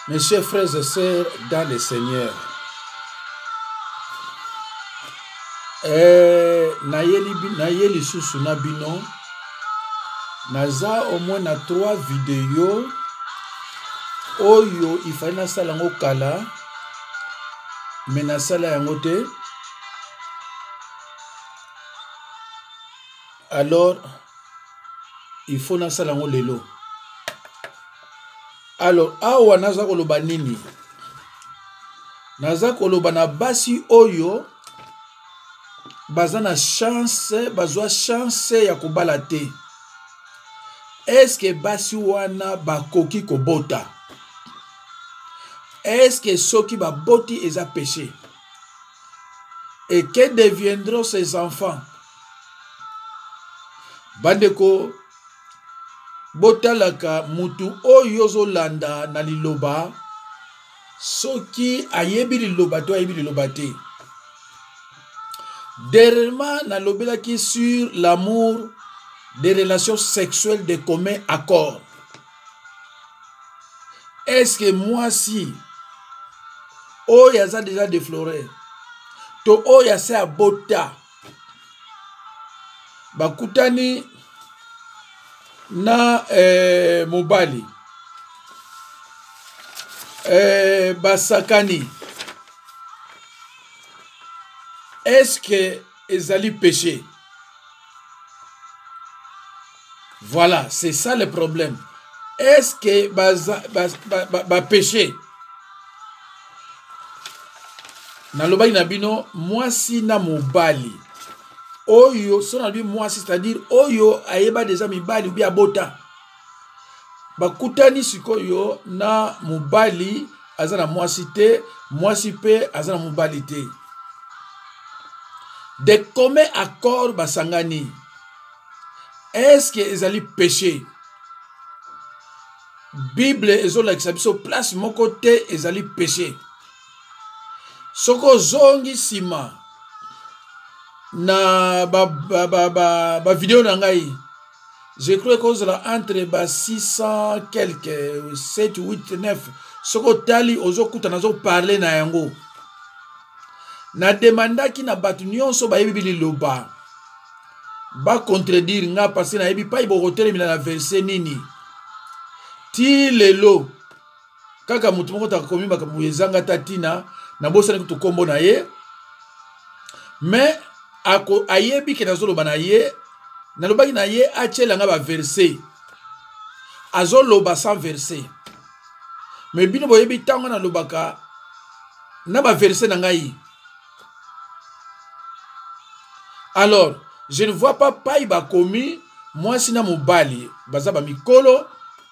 Mes chers frères et sœurs dans le Seigneur, nayeli susu na bino, naza au moins na 3 vidéos oyo il fallait na sala ngo kala mais na sala yango te. Alors il faut na sala ngo lelo. Alors awa naza koloba nini? Naza koloba na basi oyo bazana chance, bazwa chance ya kobala te. Est-ce que basi wana bakoki kobota? Est-ce que soki baboti eza péché? Et que deviendront ces enfants? Bandeko botalaka mutu oyo zolanda na liloba soki ayebi liloba to ayebi liloba te. Dernièrement nalobelaki sur l'amour des relations sexuelles de commun accord. Est-ce que moi si oyo aza déjà défloré to oyo ase abota bakutani na mobali basakani, est-ce que ezali péché? Voilà, c'est ça le problème. Est-ce que péché? Nalobaki na bino mwasi na mobali oyo son lui moi c'est-à-dire oyo ayeba déjà mibali ou bien bota bakutani sikoyo na mobali azana mwasi te, mwasi pe azana mobali te, de commun accord basangani. Est-ce que ezali péché? Bible ezolakisa biso place moko te ezali péché. Soko zongi sima na ba vidéo nangai, je crois que c'est entre 600 quelques 7 8 9 soko tali ozokuta nazo parler na yango na demandaki na batu nyonso ba yebi liloba ba contredire nga parce na yebi pa ibo kotelemina na verset nini ti lelo kaka mutu moko takomi makambo ezanga tatina na bosani kutu kombo na ye mais ako ayebi ke nazoloba na ye nalobaki na ye achelanga ba verset azoloba sans verset mais bino boyebi tango nalobaka na ba verset na ngai. Alors je ne vois pas païba komi moi sina mobali baza ba mikolo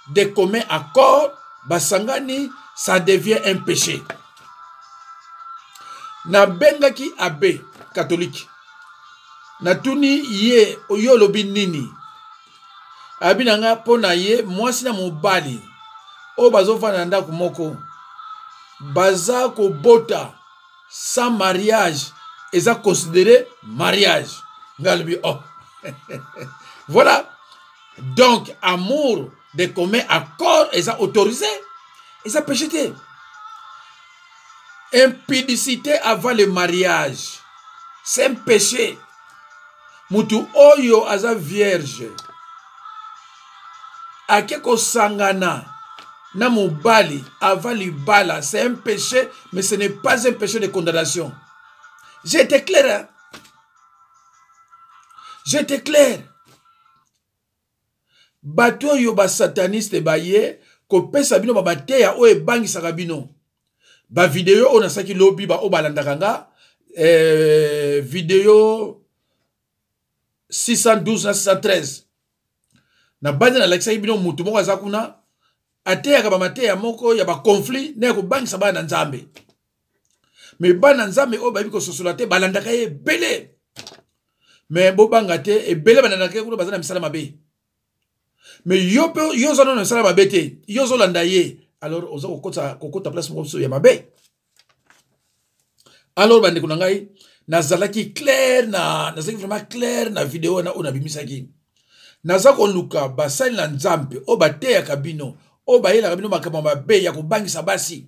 de commun accord basangani, ça devient un péché. Na bengaki abbé catholique na tuni ye oyo lobi nini abinanga pona ye mwasi na mobali o bazofana ndako moko baza ko bota sans mariage eza considéré mariage ngalbi oh. Voilà, donc amour de commun accord eza autorisé, eza péché. Impudicité avant le mariage, c'est un péché. Mutu oyo aza vierge akeko sangana na mobali avant libala, c'est un péché, mais ce n'est pas un péché de condamnation. J'ai été clair, hein? J'étais clair. Bato yo ba sataniste baye ko pesa bino ba bateya o ebangi sakabino. Ba vidéo on a saki lobby ba obalandakanga vidéo 612 na 613 na bande na lakisa bino mutu moko azakuna ateya ka ba mateya moko ya ba conflit na ko bangi sabana nzambe, mais bana nzambe o ba biko sosola te balandaka ye belé, mais bo banga te e belé balandaka ko bazana misala mabe, mais yo zana na misala mabe te yo zolanda ye. Alors ozo kokota place moko ya mabe. Alors bande kunangai nazalaki clair nazalaki vraiment clair na vidéo na ona bimisaki nazako luka basali na nzambe o bateya kabino o bayela bino makambo mabe ya kobangisa basi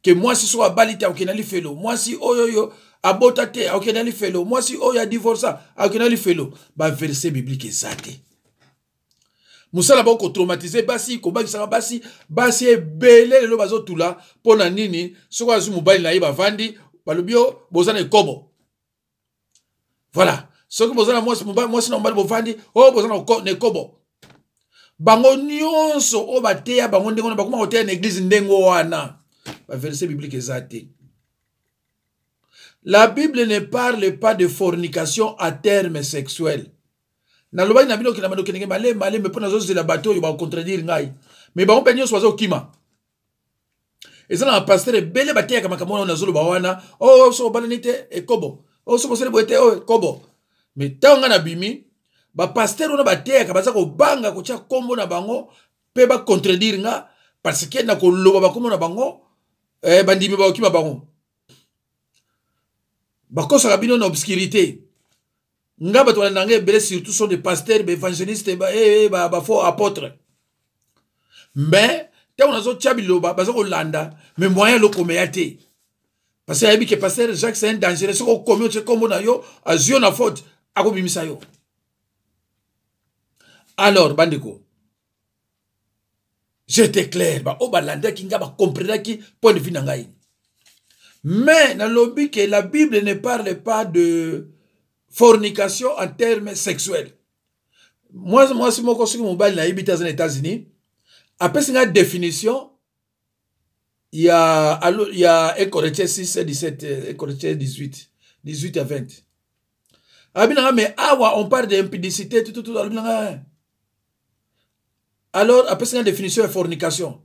ke mwasi so abali te akokenda lifelo, mwasi oyo abota te akokenda lifelo, mwasi oyo adivorsa akokenda lifelo, baverset biblique eza te. Musala ba ko traumatiser basi kobangisa basi basi ebele lelo bazotula pona nini soko azu mobali na ye bavandi balobio bozana ekobo. Voilà, soko bozana mwasi na mobali bovandi o bozana ekobo. Bango nyonso o bateya bango ndengo na bakoma koteya na église ndengo wana. Ba verset biblique ezate. La Bible ne parle pas de fornication à terme sexuel. Na lobaki na bino ki na bano kenenge male me pona zo la bateau yo ba contredire ngai. Mais bango pe nyonso bazo kima. Ezana na pasteur bele bateya kama kama na zolo ba wana o so balanite ekobo. O so bosele boete o ekobo. Mais tanga na bimi ba pasteur ona bateya ka baza ko banga ko tia kombo na bango pe ba contredire nga parce que na ko loba ba kombo na bango bandimi ba okima bango. Ba kosa kabino na obscurité. Nga bato na nge bele surtout sont des pasteurs, des évangélistes, ba faux apôtres. Mais te on azo tia biloba baza ko landa mais moyen lo komeate. Parce que que pasteur Jacques c'est un danger, ce ko komio ce kombo na yo azio na faute akobimisa yo. Alors, bandeko, j'étais clair, o balanda ki nga ba comprendre ki point de vue nangai. Mais dans lobby que la Bible ne parle pas de fornication en termes sexuels. Moi si mon conseil mobile na habité aux États-Unis, après c'est une définition, il y a 1 Corinthiens 6 17 1 Corinthiens 18 à 20. Abinanga mais awa on parle d'impudicité tout abinanga. Alors, après, c'est une définition de fornication.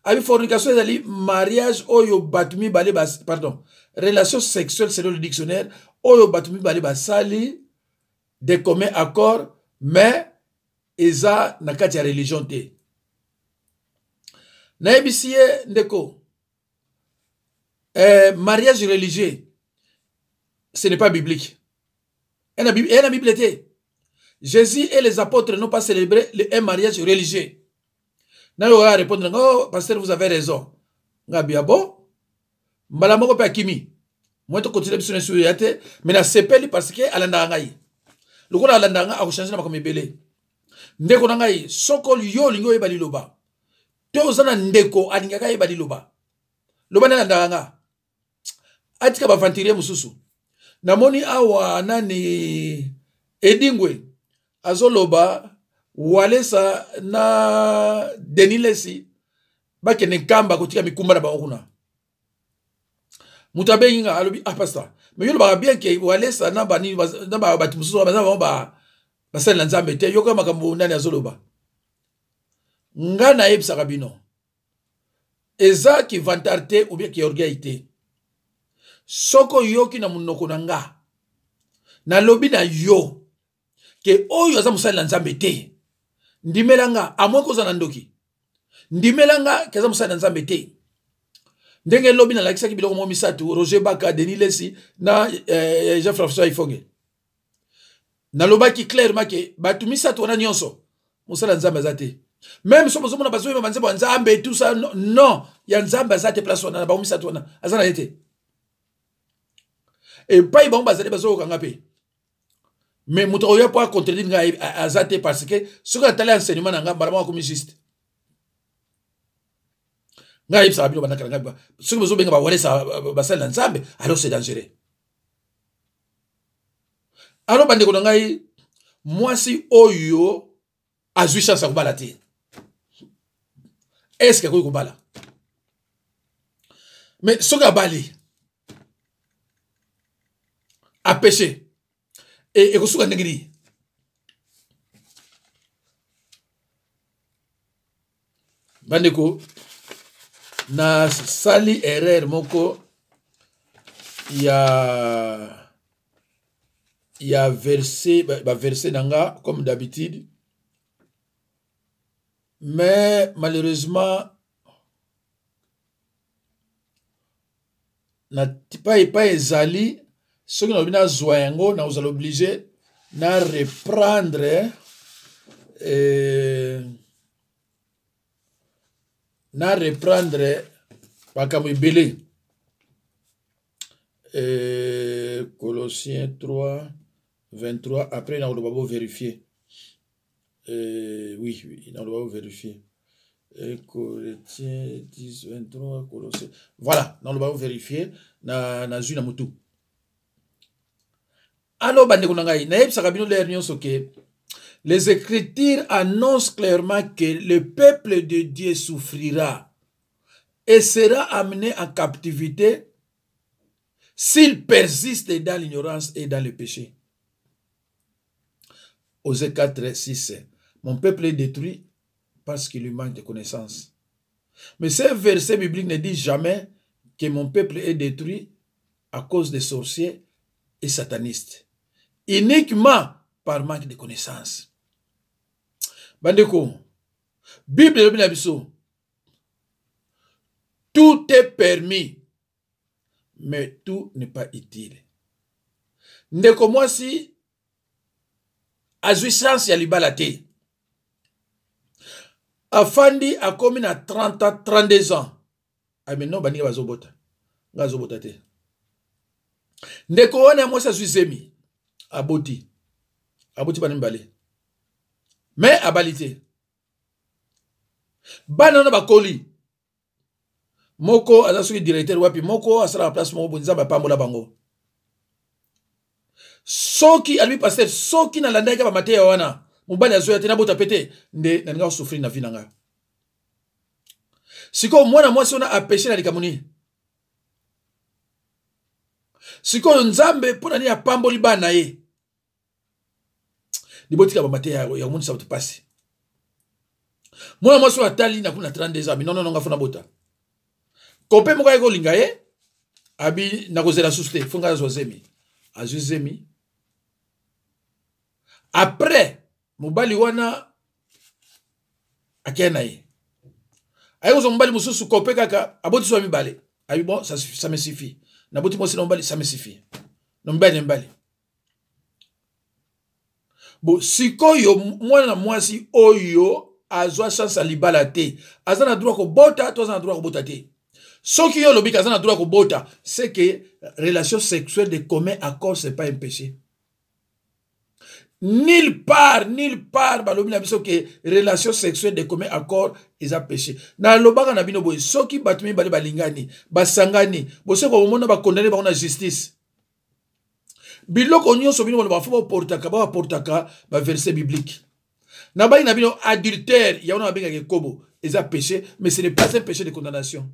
Avec fornication, c'est mariage, oyo batumi bale bas, pardon, relation sexuelle selon le dictionnaire, oyo batumi bale basali, de commun accord, mais, eza nakati ya religion te. Na ebisiye, ndeko, mariage religieux, ce n'est pas biblique. Et la Bible était. Jésus et les apôtres n'ont pas célébré un mariage religieux. Nayo va répondre, oh, pasteur, vous avez raison. Ngabia bon, malamoko pe akimi. Moi, to continue sur sur yate, mais na sepeli parce que alanda ngai. Lokona alanda nga akuchanger na makomi belé. Ndeko ngai, soko yo lingo e bali loba. To zana ndeko alinga kai bali loba. Loba na alanda nga. Atika ba vantirie mususu. Namoni awa nani Edingwe azoloba walesa na denilesi bakene kamba kotika mikumba na baokuna mutabenga alobi pastor mais yo ba bien ke walesa na bani na ba batumuso ba basala nzambe te yo kama makambo nani azoloba ngana ebisa kabino eza ki vantarte ou bien ki orgueil soko yoki na munoko nanga na lobi na yo ke oyo aza musala nzambe te ndimelanga amwe koza na ndoki ndimelanga ke aza musala nzambe te ndenge lobi na lakisa ki biloko mo misatu Roger Baka Denis Lesi na Jean-François Ifonge na lobaki clairement ke batu misatu wana nyonso musala nzambe azate même somo somo na bazo yeba nzambe nzambe tout ça non ya nzambe azate place wana na ba misatu wana azana yete et pas bon bazali bazo kanga pe. Mais muto oyo po contredire nga azate parce que ce que tali enseignement nga barama comme juste. Nga yipsa abilo banaka nga ba. Ce que bezo benga ba wale sa basala nzambe alors c'est dangereux. Alors bande ko ngai mwasi oyo azui chance ya kubala te. Est-ce que ko kubala? Mais ce que bali a péché. Et kosuka ndengiri. Bandeko na sali erreur moko ya verset verset nanga comme d'habitude. Mais malheureusement na pas ezali ce qui nous a zoyango, nous allons obliger na reprendre na reprendre makambo ebele. Colossiens 3 23 après on doit vérifier. Oui, on doit vérifier. Colossiens 10 23 Colossiens. Voilà, on doit vérifier na zui na mutu. Alors bande konangai na yebisa kabino l'air nyonso ke les Écritures annoncent clairement que le peuple de Dieu souffrira et sera amené en captivité s'il persiste dans l'ignorance et dans le péché. Osée 4, 6. Mon peuple est détruit parce qu'il lui manque de connaissances. Mais ce verset biblique ne dit jamais que mon peuple est détruit à cause des sorciers et satanistes. Uniquement par manque de connaissances. Bandeko, Bible de Bible, tout est permis, mais tout n'est pas utile. Ndeko moi si a jouissance ya libala te. Afandi a commis na 30 ans, 32 ans. Ah mais non, bani bazobota. Ngazobota te. Ndeko wana moi sa jouissemi. Aboti. Aboti bani mbale. Mais abalite. Banana bakoli. Moko azasuki directeur wapi moko asala la place moko bonza ba pambola bango. Soki albi pasteur soki na landaka ba mateya wana mubali azoya tena bota pete nde na nga souffrir na vie nanga. Siko mwana mwasi ona apeshe na likamuni. Siko nzambe pona ni apamboli bana ye. Libotika ba mateya ya muni sa utapasi. Mwana mwasi atali na kuna 32 ans non ngafuna bota. Kope moko eko linga ye abi na kozela suste funga zozemi azuzemi après mobali wana akena ye ayo zo mobali mususu kope kaka aboti so mibale abi bon ça me suffit na boti mo sino mobali ça me suffit no mbali bo sikoyo mwana mwasi oyo azwa chance libala te azana droit ko bota to azana droit ko bota te. Ce qui est le bika zana droit ko bota, c'est que relation sexuelle de commun accord c'est pas un péché. Nulle part, balobi na biso que relation sexuelle de commun accord est un péché. Na lobaka na bino boy, soki batumi bale balingani, basangani, bose ko mona ba condamner ba na justice. Biloko nyonso bino ba fo portaka ba verset biblique. Na ba na bino adultère, ya ona benga ke kobo, est un péché, mais ce n'est pas un péché de condamnation.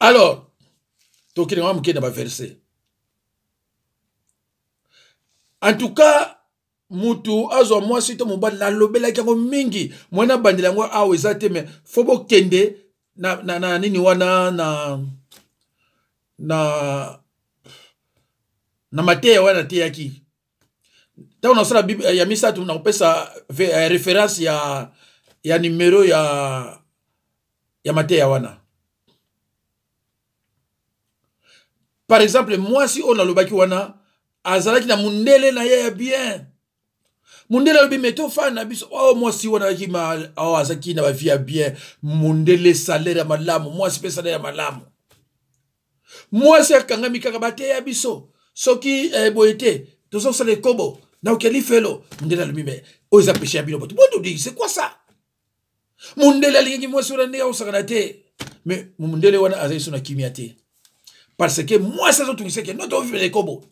Alors, verset. En tout cas, mutu azo moi sito mobali la lobela kango mingi mwana bandela ngo awe zate me fobo kende na nini wana na mateya wana te yaki. Ta on sala ya misa tu na pesa référence ya numéro ya mateya wana. Par exemple, moi si on a le baki wana azalaki na mundele na ya bien. Mundele lobi meto fa na biso oh moi si wana ki ma oh azaki na ba vie bien. Mundele salaire malamu, moi si pe salaire malamu. Moi si akanga mikaka bate ya biso. Soki boete, tozo sale kobo. Na okeli felo, mundele lobi me oh za péché bino boto. Boto di c'est quoi ça? Mundele lingi moi si wana ne osakana te. Mais mundele wana azali sona kimia te. Parce que moi, ça tout c'est que notre vie les kobo.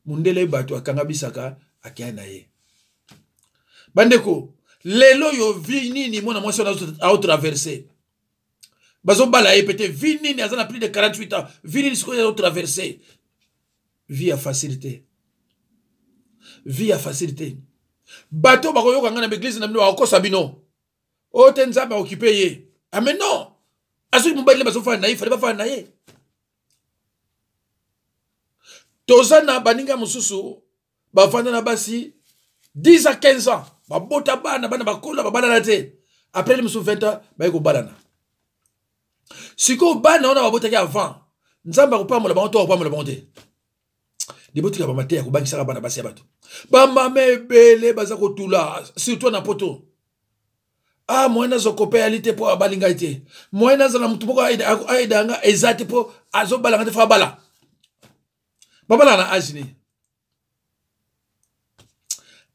Mundele bato akanga bisaka akena ye. Bandeko, lelo yo vi nini mona moi a traversé. Bazo bala ye peut-être vi nini azana plus de 48 ans, vi nini siko a traversé. Vie à facilité. Vie à facilité. Bato bako yo kanga na église na bino akosa bino. O tenzamba occupé ye. Ah mais non. Asu mobali bazo fa na ye, fallait pas fa na ye. Tozana baninga mususu bafanda na basi 10 à 15 ans babota bana bakola babana na te après les mususu 20 ans ba ko balana siko bana ona babota ki avant nzamba ko pamola bango to pamola bango te dibotika ba mateya ko bangisa bana basi bato ba mame bele baza ko tula surtout na poto ah moyena zo kopé alite po abalinga ite moyena za na mutu moko aida nga ezate po azo balanga te fa bala babala na ajini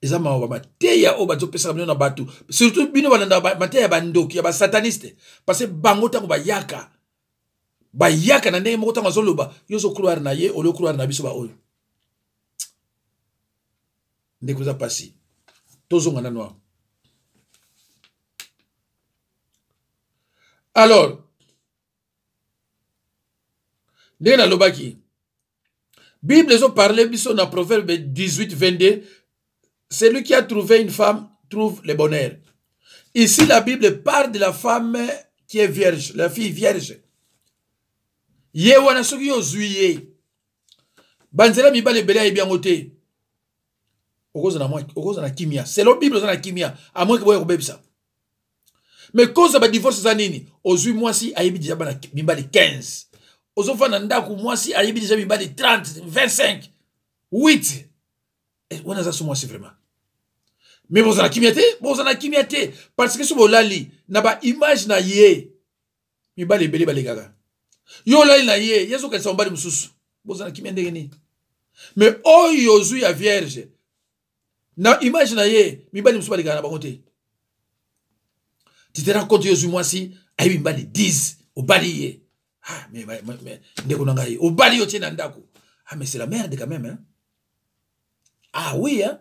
ezama ba mateya o bazo pesa bino na batu surtout bino balanda mateya bandoki ya ba sataniste parce que bango tango bayaka na ndenge moko tango azoloba yozo croire na ye ole croire na biso ba oyo ndeko za pasi tozonga na noir. Alors, ndenge na lobaki Bible ezo parler biso na Proverbe 18-22, celui qui a trouvé une femme trouve le bonheur. Ici la Bible parle de la femme qui est vierge, la fille vierge. Ye wana soki ozwi banzela mibale bela yebi yango te okoza na kimia. C'est la Bible oza na kimia à moins que boye kobebisa. Mais cause ba divorce za nini ozwi mwasi ayebi déjà bana mibale 15. Ozofana ndako mwasi ayebi déjà mibale 30, 25, 8. Et wana za mwasi vraiment. Mais boza na kimia te parce que so bolali na ba image na ye mibale bele balekaka. Yo lali na ye yezo ka sombali mususu. Boza na kimia ndenge ni. Mais oyo ozwi ya vierge na image na ye mibale mususu balekaka na bango te. Tu te rends compte que moi si ayi mbali 10 au balier. Ah mais ndeko nangai au balier au tena ndako. Ah mais c'est la merde quand même hein. Ah oui hein.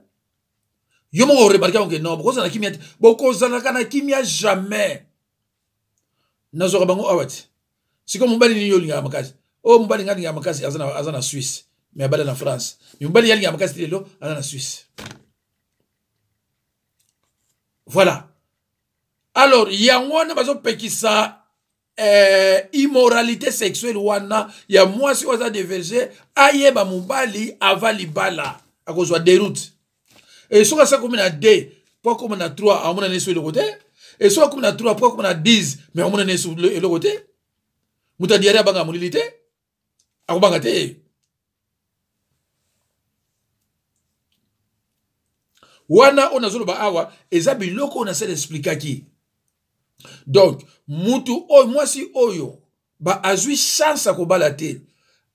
Yo mo remarquer que non beaucoup na kimia beaucoup na kana kimia jamais. Nazo bango awati. Si comme mbali ni yo linga makasi. Oh mbali ngani linga makasi azana Suisse. Mais abala na France. Mais mbali linga makasi lelo azana Suisse. Voilà. Alors, il y a un bazo pekisa immoralité sexuelle wana ya mwasi waza diverger ayeba mubali avali bala akozwa déroute. Et soka sa comme na 2, pas comme na 3 amona nesu le côté. Et soka comme na 3 pas comme na 10 mais amona nesu le côté. Muta diaré banga mulilité. Akobanga te. Wana onazolo ba awa ezabi loko on a se expliquer qui. Donc, mutu oyo mwasi oyo ba azui chance ko balate.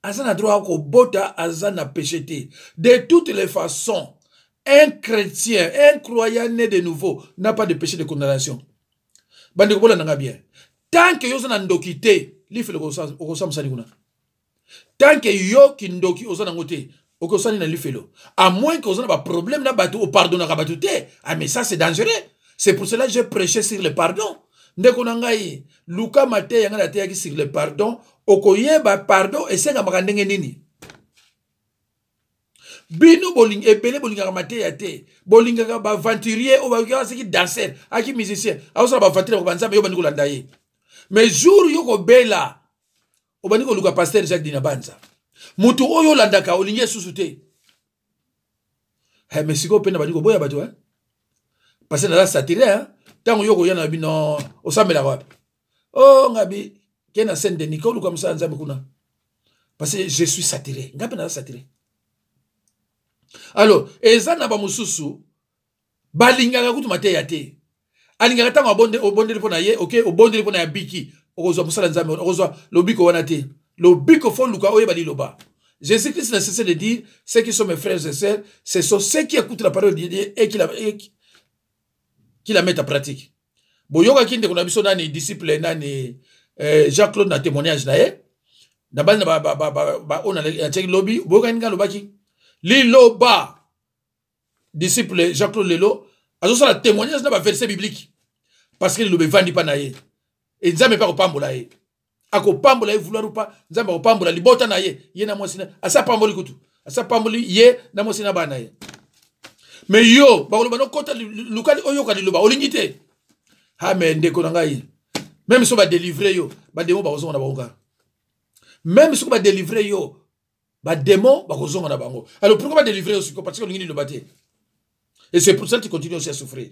Azana droit ko bota azana péché te. De toutes les façons, un chrétien, un croyant né de nouveau n'a pas de péché de condamnation. Bande ko bola nanga bien. Tant que yo zana ndokite, li fele ko samsa kuna. Tant que yo ki ndoki ozana ngote, okosani na li felo. À moins que ozana ba problème na batu o pardon na batu te. Ah mais ça c'est dangereux. C'est pour cela que je prêchais sur le pardon. Ndeko nangai Luka Mate yanga te yaki sur le pardon okoyeba pardon esenga makandenge nini bino boling ebele bolinga mate ya te bolinga ba aventurier o ba ki danser aki musicien awosala ba aventurier ko banzambe yo bandiko landa ye mais jour yo ko bela o bandiko luka pasteur Jacques Dinabanza mutu oyo landaka olingi susu te he mesiko pena bandiko boya bato hein parce que na satire hein tango yoko yana bino osamela wapi oh ngabi kena sende Nicole comme ça nzambe kuna parce que je suis satiré ngapi na satiré alors ezana ba mususu balingaka kutu mateya te alingaka tango obonde pona ye OK obonde pona ya biki okozwa musala nzambe okozwa lobiko wana te lobiko fo luka oye bali loba Jésus-Christ n'a cessé de dire ceux qui sont mes frères et sœurs ce sont ceux qui écoutent la parole de Dieu et qui la mettent en pratique. Boyoka kinde kuna biso nani disciple nani Jacques-Claude na témoignage na ye. Na bali na ba ona ya check lobby boyoka ninga lobaki. Li loba disciple Jacques-Claude lelo azo sala témoignage na ba verset biblique parce que le vandi pa na ye. Et nzambe pa ko pambola ye. Ako pambola ye vouloir ou pas nzambe ko pambola libota na ye na mwasina asa pamboli kutu. Asa pamboli ye na mwasina ba na ye. Mais yo, bakoloba no kota lukali oyo ka liloba olingite. Ha mais ndeko nangai. Même si on va délivrer yo, ba démon ba kozonga na bango. Même si on va délivrer yo, ba démon ba kozonga na bango. Alors pourquoi pas délivrer aussi parce que olingini lobate. Et c'est pour ça que tu continues aussi à souffrir.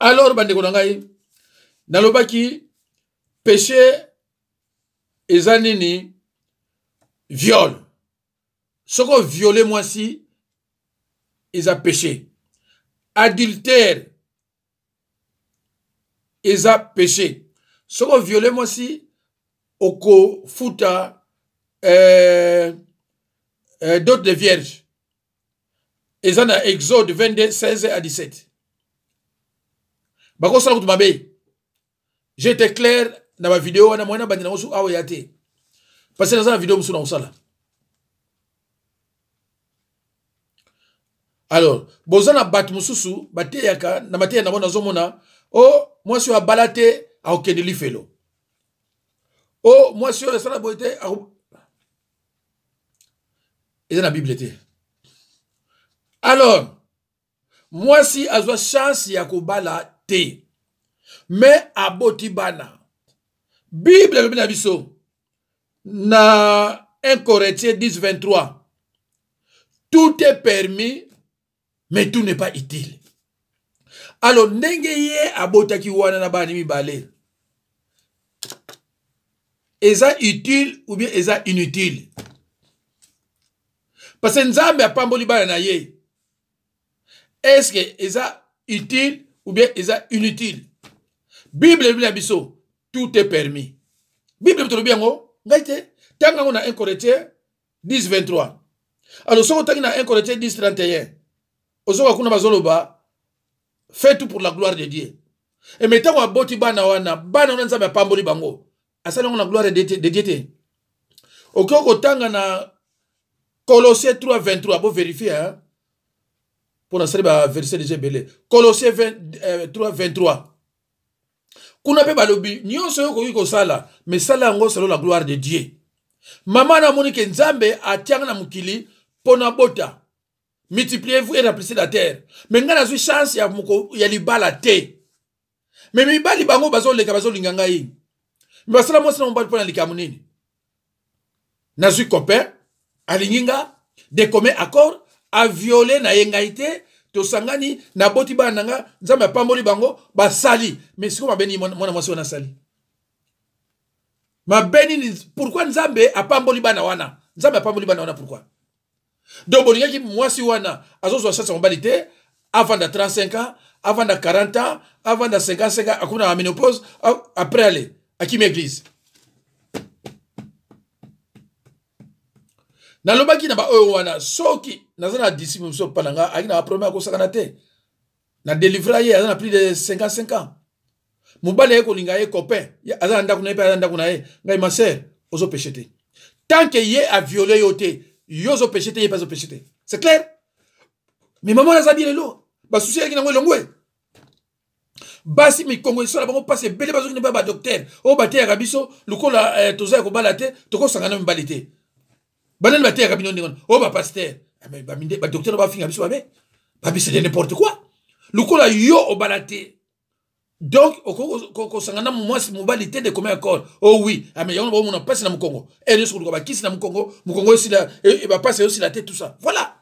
Alors ba ndeko nangai na lobaki péché ezanini viol. Soko violer moi si ils ont péché. Adultère, eza péché. Soko violé moi si oko futa d'autres de vierges. Eza na Exode 22, 16 à 17. Bako sala kutu mabe. J'étais clair dans ma vidéo wana mwana bandina osu awo yate. Parce que dans la vidéo musu na osala. Alors, bozana bat mususu bate yaka na mate na bona zomona oh moi sur balate a okende lifelo. Oh moi sur le sala boite eza na Bible te. Alors, moi si azwa chance ya kobala te. Mais aboti bana. Bible na biso na 1 Corinthiens 10, 23. Tout est permis, mais tout n'est pas utile. Alors, nengeye abotaki wana na bani mibale. Eza utile ou bien eza inutile. Parce que nzambe apamboli bana na ye. Est-ce que eza utile ou bien eza inutile? Bible na biso, tout est permis. Bible to bien ngo, ngaite, tanga ngo na 1 Corinthiens 10, 23. Alors, soko tangi na 1 Corinthiens 10, 31. Ozoka kuna bazoloba, fais tout pour la gloire de Dieu. Et maintenant, on boti bana wana nzambe pamboli bango. Asala ngo na gloire de Dieu. Okoko tanga na Colossiens 3, 23. Bon vérifier, hein. Pour na saliba verset de Jebele. Colossiens 3, 23. Kuna pe balobi, nyonso yo koki kosala, mais sala ngo selon la gloire de Dieu. Mama na moni ke nzambe atianga na mukili pona bota. Multipliez-vous et remplissez la terre. Mais nga na zui chance ya libala te. Mais mibali bango bazo leka bazo linganga yi. Mais basala mo sala mbali pona likamunini. Na zui copain, alinginga, de commun accord, a violé na yengaite, to sangani na boti bananga, nzambe pamboli bango, ba sali. Mais siko mabeni mona mwasi wana sali. Mabeni pourquoi nzambe a pamboli bana wana? Nzambe a pamboli bana wana pourquoi? Donc bolinga ki mwasi wana azozo chance mobilité avant de 35 ans, avant de 40 ans, avant de 55 ans, akuna la ménopause, après aller à qui m'église. Na lobaki na ba oyo wana soki nazana disciple so palanga akina premier ko sakana te. Na délivrer ye azana plus de 55 ans. Mubale ko linga ye copain, azana ndaku na ye azana ndaku na ye, ngai ma sœur, ozo péché. Tant que ye a violé yote, yozo péché te, ye pas zo péché. C'est clair? Mais maman na zabi lelo, ba souci yaki na ngwe longwe. Basi mi kongo so la bango passe bele bazo ki ba docteur, o ba te ya biso, lukola toza ko balate, to ko sangana mbalite. Banan ba te ya bino ndingon, o ba pasteur, mais ba minde ba docteur ba finga biso ba be. Ba bi c'est n'importe quoi. Lukola yo o balate. Donc, au sangana mwasi mobilité de commun accord. Oh oui, mais il y a un passe dans mon Congo. Et nous sommes qui dans mon Congo aussi là, et va passer aussi la tête tout ça. Voilà.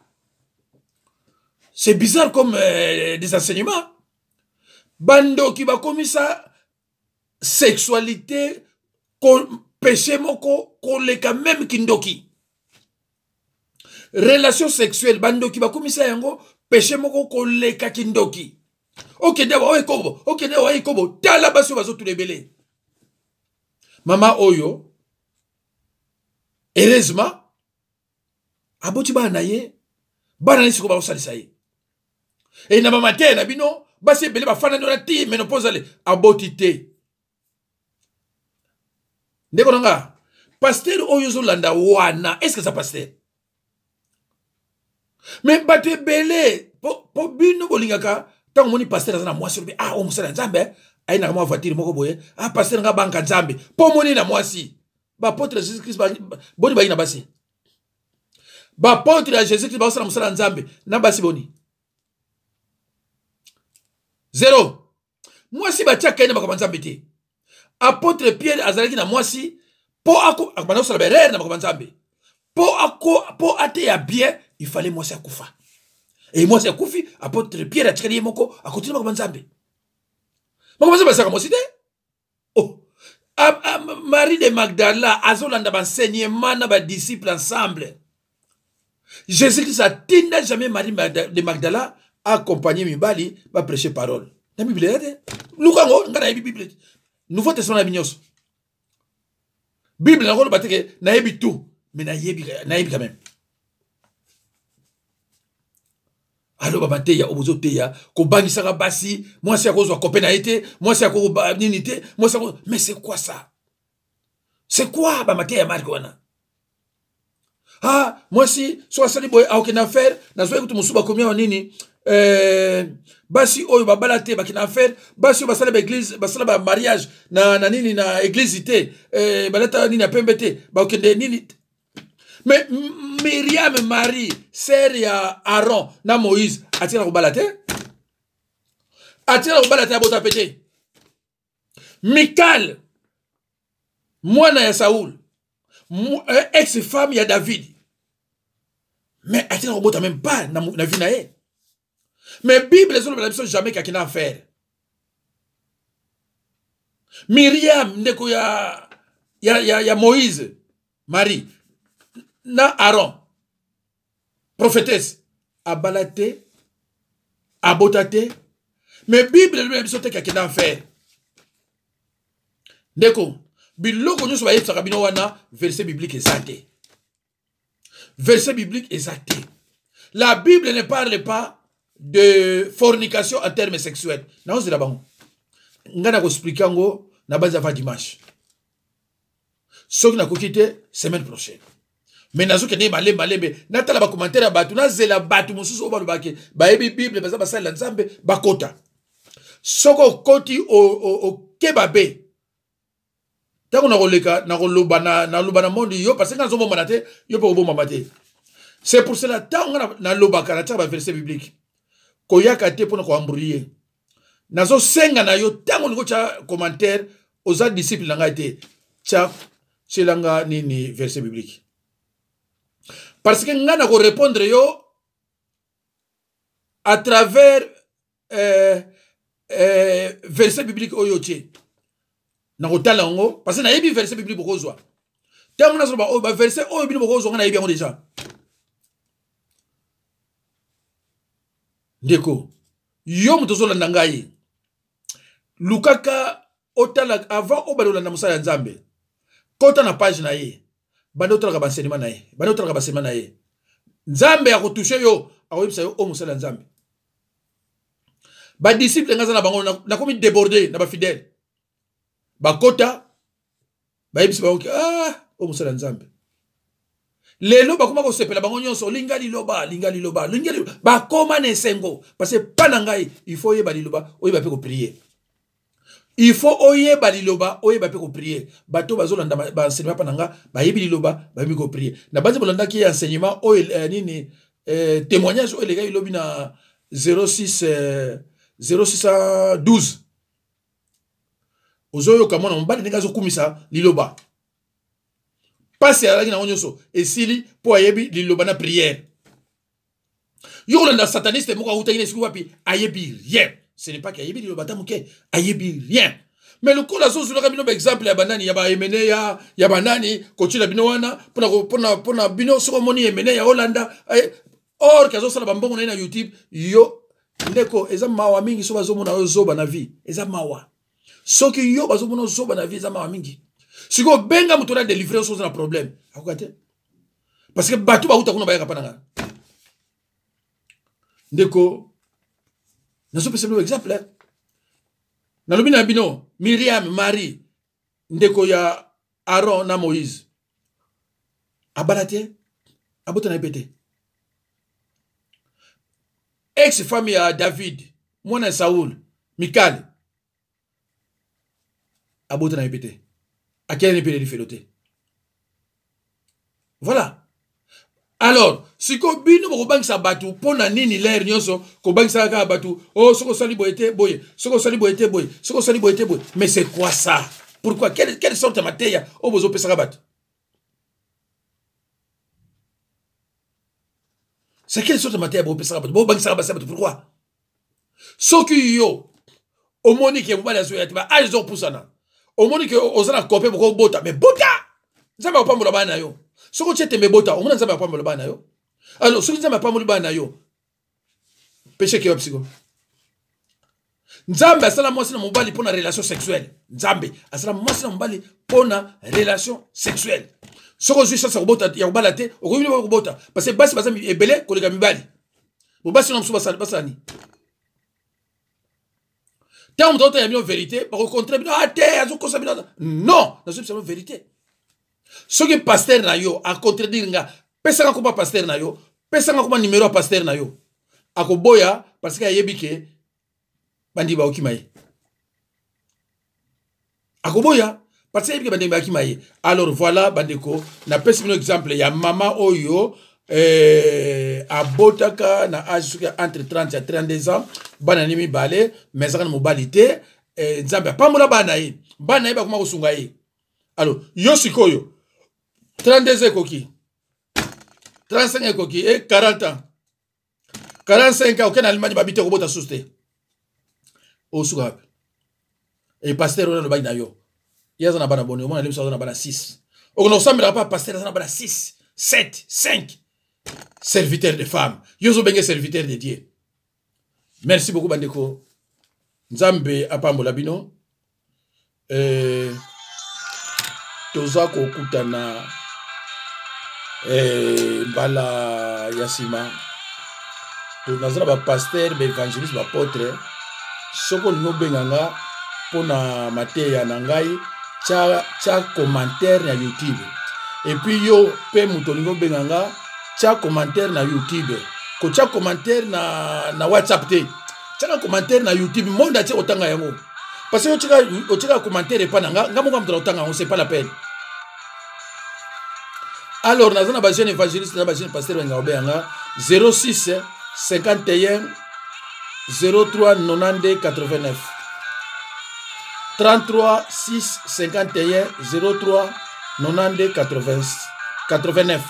C'est bizarre comme des enseignements. Bando qui va commis ça, sexualité, péché moko, koleka même kindoki. Relation sexuelle, bando qui va commis ça yango, péché moko koleka kindoki. Ok, dewa kobo. Ok, dewa kobo. Tala baso bazo tous les belés. Mama Oyo, heureusement, aboti ba na ye, ba na nisiko ba osalisa ye. Et na mama te na bino, ba se belé ba fana na ti ménopause ale aboti te. Ndeko nanga, pasteur Oyo zo landa wana, est-ce que ça pasteur? Mais ba te belé, po bino bolingaka. Tant que pasteur na moi sur ah on musala nzambe ai na kama voiture moko boye ah pasteur nga banka nzambe po moni na moi si ba apôtre Jésus Christ boni ba ina basi ba apôtre Jésus Christ ba sala musala nzambe na basi boni zéro moi si ba tia kaina ba nzambe te apôtre Pierre azalaki na moi si po ako akbana sala berere na ba nzambe po ate ya bien il fallait moi si akufa. Et moi, c'est Koufi, apôtre Pierre a tiré moko, a continué à Banzambe. Comment ça va ça comme cité? Oh, Marie de Magdala, Azolanda enseignement na ba disciples ensemble. Jésus-Christ a jamais Marie de Magdala a accompagné Mibali, va prêcher parole. La Bible est lukango nga na yebi Bible Nouveau Testament na binyos Bible na ko bateke na yebi tout mais na yebi quand même. Alors baba teya obozo teya ko bangisaka basi moi c'est à cause de copain été moi c'est à cause de ninité moi c'est mais c'est quoi ça? C'est quoi ba mateya marque wana? Ah moi si so asali boy a aucune affaire na zo ekutu musuba komia nini basi oyo ba balate ba kina affaire basi ba sala ba église ba sala ba mariage na nini na église ité balata nini apembete ba okende nini. Mais Myriam Marie, sœur ya Aaron, na Moïse, a-t-il la balate? A-t-il la balate à bota pété? Michal, moi ya Saoul, ex-femme ya David. Mais a-t-il la bota même pas na vie na ye? Mais Bible, les autres ne jamais quelqu'un à faire. Myriam, ndeko ya Moïse, Marie. Na Aaron, prophétesse, a balaté, a botaté, mais Bible lui-même sauté quelqu'un à faire. Deko, biloko nous soyez sarabino wana, verset biblique exacté. Verset biblique exacté. La Bible ne parle pas de fornication en termes sexuels. Non, c'est là-bas. Ngana ko expliquer ngo na base avant dimanche. Ce qui n'a pas quitté semaine prochaine. Mais nazo kende malembe natala ba commentaire batu na zela batu mususu oba lubake ba yebi Bible baza ba sala nzambe bakota soko koti o kebabe tango na koleka na koloba na loba na monde yo parce que nazo bomba te yo pe bomba mate. C'est pour cela tango na loba kana ta ba verset biblique koyaka te pona ko embrouiller nazo senga na yo tango ngo cha commentaire aux disciples nga te cha chelanga nini verset biblique. Parce que nous allons répondre yo à travers verset biblique oyoche. Na kotala ngo parce que na yebi verset biblique bokozwa. Tango na soba o ba verset oyo biblique bokozwa na yebi ngo déjà. Ndeko yo mutozola ndangai. Lukaka otala avant obalola na musala nzambe. Kota na page na ye. Bando tolaka basenima na ye bando tolaka basema na ye nzambe ya kotoucher yo akoyebisa yo o musala nzambe ba disciple ngaza na bango na komi déborder na ba fidèle bakota bayebisa bango o musala nzambe lelo bakoma ko sepela bango nyonso linga liloba bakoma na esengo parce que pana ngai il faut yeba liloba oyeba pe ko prier. Il faut oye baliloba oye ba pe ko prier bato bazolanda ba enseignement pananga ba yebi liloba ba mi ko prier na bazi bolanda ki enseignement oye nini témoignage oye les gars ilobi na 0612 ozoyo kamona mbali ninga zo kumisa liloba passe ala na onyoso esili po ayebi liloba na prière yo landa sataniste moko utayine siku wapi ayebi rien. Ce n'est pas qu'il y a des batamuke, ayebi rien. Mais le coup la sauce le bino exemple ya banani ya ba emene ya banani kochila bino wana pona bino soko moni emene ya Hollanda or kazo sala bambongo na YouTube yo ndeko eza mawa mingi so bazomona ozoba na vie eza mawa soki yo bazomona ozoba na vie eza mawa mingi siko benga mutu na délivrer so na problème akokate parce que batu ba uta kuna bayaka pananga ndeko nazo pese no exemple na lobi na bino Myriam Marie ndeko ya Aaron na Moïse abalate abota na ipete ex femme ya David mwana Saoul Michal abota na ipete akele ipete di felote. Voilà. Alors, si ko bino ko bangisa batu pona nini l'air nyonso ko bangisa ka batu oh soko sali boyete boye soko sali boyete boye soko sali boyete boye mais c'est quoi ça? Pourquoi quelle sorte de matière au bozo pesa batu? C'est quelle sorte de matière bo pesa batu? Bo bangisa batu pourquoi? Soki yo au monique mbala zo yati ba azo pusana au monique ozana kopé boko bota mais bota nzamba pa mbola bana yo soko chete mebota omona nzamba pa mbola bana yo. Alors, ce qui est pas mon bana yo, péché qui est psycho. Nzambe asala mwasi na mobali pour na relation sexuelle. Nzambe asala mwasi na mobali pour na relation sexuelle. Soko zui sasa kubota ya kubala te, okoyini ba kubota parce que basi baza ebele koleka mibali. Bo basi na msuba basani. Tant on t'a mis en vérité, par contre, non, dans une vérité. Ce que pasteur na yo a contredire nga, pesa nga kuma pasteur na yo, pesa nga kuma numéro pasteur na yo. Akoboya parce que yebike bandi ba okimaye. Akoboya parce que yebike bandi ba okimaye. Alors voilà bandeko, na pesa un exemple ya mama oyo abotaka na âge entre 30 et 32 ans, bana nimi balé, mais ça mobilité nzambe pamula bana yi. Bana yi ba kuma kusunga yi. Alors yo sikoyo 32 ekoki 35 ekoki et 40 ans 45 ans aucun Allemagne babite ko bota souste o suga et pasteur on no ba na yo yaza na bana boni o mona lemsa na bana 6 o no sambela pa pasteur na bana 6 7 5 serviteurs de femmes yo zo benge serviteurs de Dieu. Merci beaucoup bandeko nzambe apambola bino toza ko kutana bala yasima to nazala ba pasteur ba évangéliste ba apôtre soko no benganga pona mateya na ngai cha commentaire na YouTube et puis yo pe mutolingo benganga cha commentaire na YouTube ko cha commentaire na WhatsApp te cha commentaire na YouTube monde a otanga yango parce que o chika commentaire pa nanga ngamo ngam otanga on c'est pas la peine. Alors, nous avons un jeune évangéliste, un jeune pasteur 06 51 03 92 89 33 6 51 03 92 89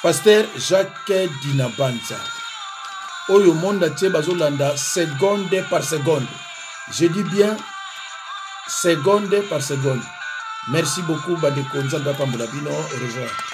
Pasteur Jacques Dinabanza. Oyo monde a bazolanda seconde par seconde. Je dis bien seconde par seconde. Merci beaucoup, Badeko Nzamba Pambola Bino. Au revoir.